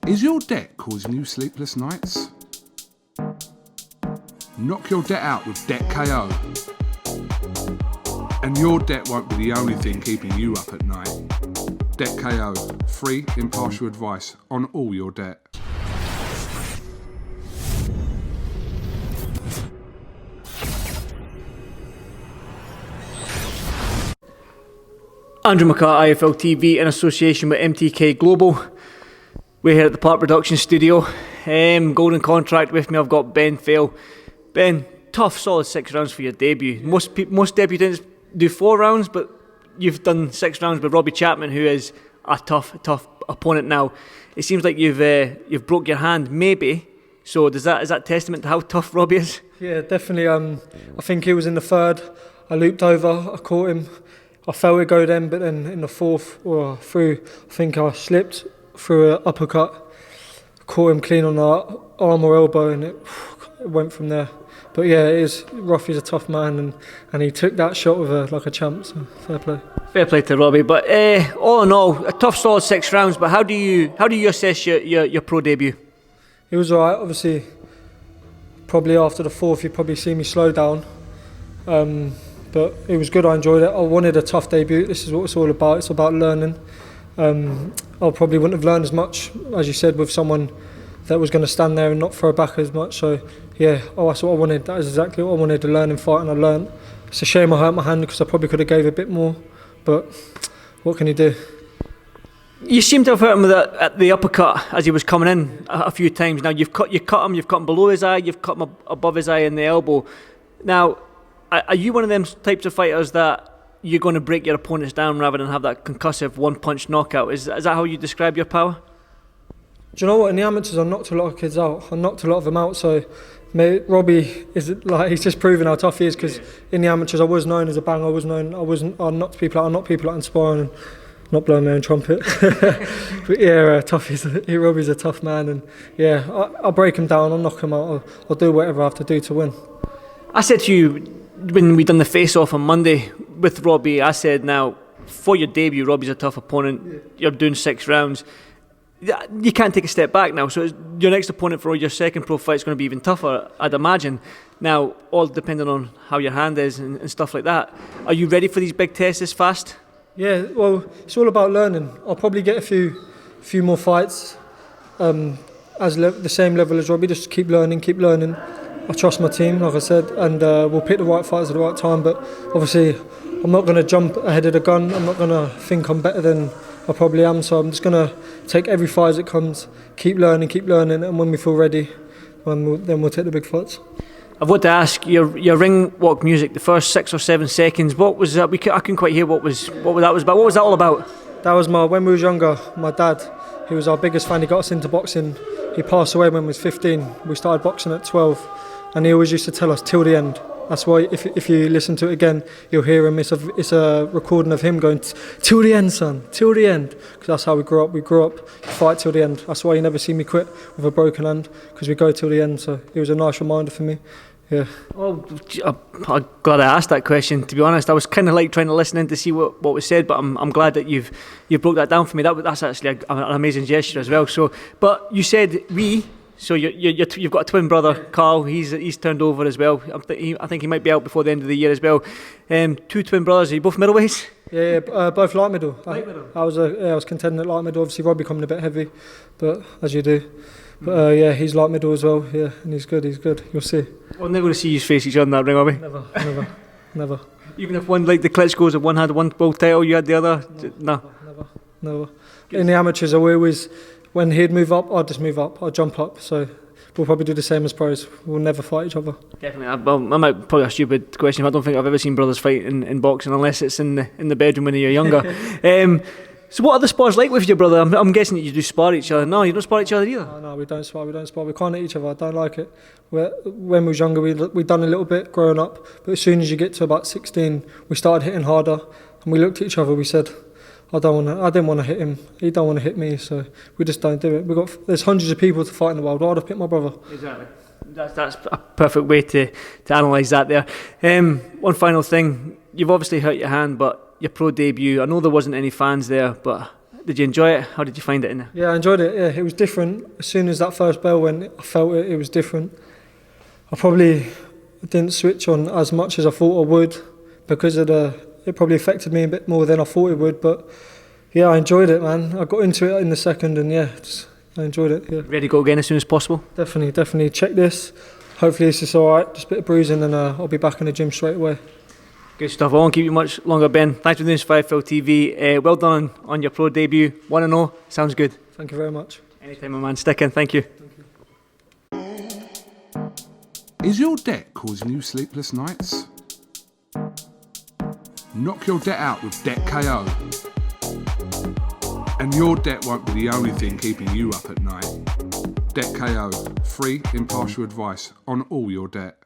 Is your debt causing you sleepless nights? Knock your debt out with Debt KO. And your debt won't be the only thing keeping you up at night. Debt KO, free, impartial advice on all your debt. Andrew McCART, IFL TV, in association with MTK Global. We're here at the Park Production Studio. Golden contract with me, I've got Ben Fale. Ben, tough, solid 6 rounds for your debut. Most debutants do 4 rounds, but you've done 6 rounds with Robbie Chapman, who is a tough opponent now. It seems like you've broke your hand, maybe. So is that testament to how tough Robbie is? Yeah, definitely. I think he was in the third. I looped over, I caught him. I felt it go then, but then in the fourth or through, I think I slipped through an uppercut, caught him clean on the arm or elbow, and it went from there. But yeah, it is rough. He's a tough man, and he took that shot with like a champ. So fair play. Fair play to Robbie. But all in all, a tough, solid 6 rounds. But how do you assess your pro debut? It was alright. Obviously, probably after the fourth, you'd probably see me slow down. But it was good. I enjoyed it. I wanted a tough debut. This is what it's all about. It's about learning. I probably wouldn't have learned as much, as you said, with someone that was going to stand there and not throw back as much. So yeah, that's what I wanted. That is exactly what I wanted, to learn and fight, and I learned. It's a shame I hurt my hand because I probably could have gave a bit more, but what can you do? You seem to have hurt him at the uppercut as he was coming in a few times. Now you cut him below his eye, you've cut him above his eye in the elbow. Now, are you one of them types of fighters that you're going to break your opponents down rather than have that concussive one-punch knockout? Is that how you describe your power? Do you know what? In the amateurs, I knocked a lot of kids out. I knocked a lot of them out. So, Robbie is like, he's just proving how tough he is. Because in the amateurs, I was known as a banger. I knocked people out. I knocked people out in sparring and not blowing my own trumpet. But yeah, tough. Robbie's a tough man, and yeah, I'll break him down. I'll knock him out. I'll do whatever I have to do to win. I said to you when we done the face-off on Monday with Robbie, I said, now for your debut, Robbie's a tough opponent. Yeah. You're doing 6 rounds. You can't take a step back now, so your next opponent for your second pro fight is going to be even tougher, I'd imagine. Now, all depending on how your hand is and stuff like that. Are you ready for these big tests this fast? Yeah, well, it's all about learning. I'll probably get a few more fights the same level as Robbie. Just keep learning. I trust my team, like I said, and we'll pick the right fighters at the right time. But obviously, I'm not going to jump ahead of the gun. I'm not going to think I'm better than I probably am. So I'm just going to take every fight as it comes, keep learning, and when we feel ready, then we'll take the big fights. I've got to ask, your ring walk music, the first 6 or 7 seconds, what was that? I couldn't quite hear what that was about. What was that all about? That was when we was younger, my dad, he was our biggest fan. He got us into boxing. He passed away when we was 15. We started boxing at 12. And he always used to tell us, till the end. That's why if you listen to it again, you'll hear him. It's a recording of him going, till the end, son, till the end. Because that's how we grew up. We grew up, fight till the end. That's why you never see me quit with a broken hand, because we go till the end. So it was a nice reminder for me. Yeah. Well, I'm glad I asked that question. To be honest, I was kind of like trying to listen in to see what was said, but I'm glad that you've broke that down for me. That's actually an amazing gesture as well. So, but you said we. So you've got a twin brother, Carl. He's turned over as well. I think he might be out before the end of the year as well. 2 twin brothers. Are you both middleweights? Yeah, both light middle. I was contending at light middle. Obviously, Robbie coming a bit heavy, but as you do. But yeah, he's light middle as well. Yeah, and he's good. You'll see. We're never going to see you face each other in that ring, are we? Never. Even if one, like the Klitschko's, one had one world title, you had the other. Never. In the amateurs, I always. When he'd move up, I'd just move up. I'd jump up. So we'll probably do the same as pros. We'll never fight each other. Definitely. I might probably a stupid question. I don't think I've ever seen brothers fight in boxing unless it's in the bedroom when you're younger. So what are the spars like with your brother? I'm guessing that you do spar each other. No, you don't spar each other either. No, we don't spar. We can't hit each other. I don't like it. When we was younger, we done a little bit growing up. But as soon as you get to about 16, we started hitting harder. And we looked at each other. We said, I didn't want to hit him. He don't want to hit me, so we just don't do it. There's hundreds of people to fight in the world. I'd have picked my brother. Exactly. That's a perfect way to analyse that there. One final thing. You've obviously hurt your hand, but your pro debut, I know there wasn't any fans there, but Did you enjoy it? How did you find it in there? Yeah, I enjoyed it. Yeah, it was different. As soon as that first bell went, I felt it. It was different. I probably didn't switch on as much as I thought I would because of it probably affected me a bit more than I thought it would. But yeah, I enjoyed it, man. I got into it in the second, and yeah, I enjoyed it. Yeah. Ready to go again as soon as possible? Definitely. Check this. Hopefully this is all right. Just a bit of bruising, and I'll be back in the gym straight away. Good stuff. I won't keep you much longer, Ben. Thanks for doing this for FL TV. Well done on your pro debut. 1-0. Sounds good. Thank you very much. Anytime, my man. Stick in. Thank you. Is your debt causing you sleepless nights? Knock your debt out with Debt KO. And your debt won't be the only thing keeping you up at night. Debt KO, free impartial advice on all your debt.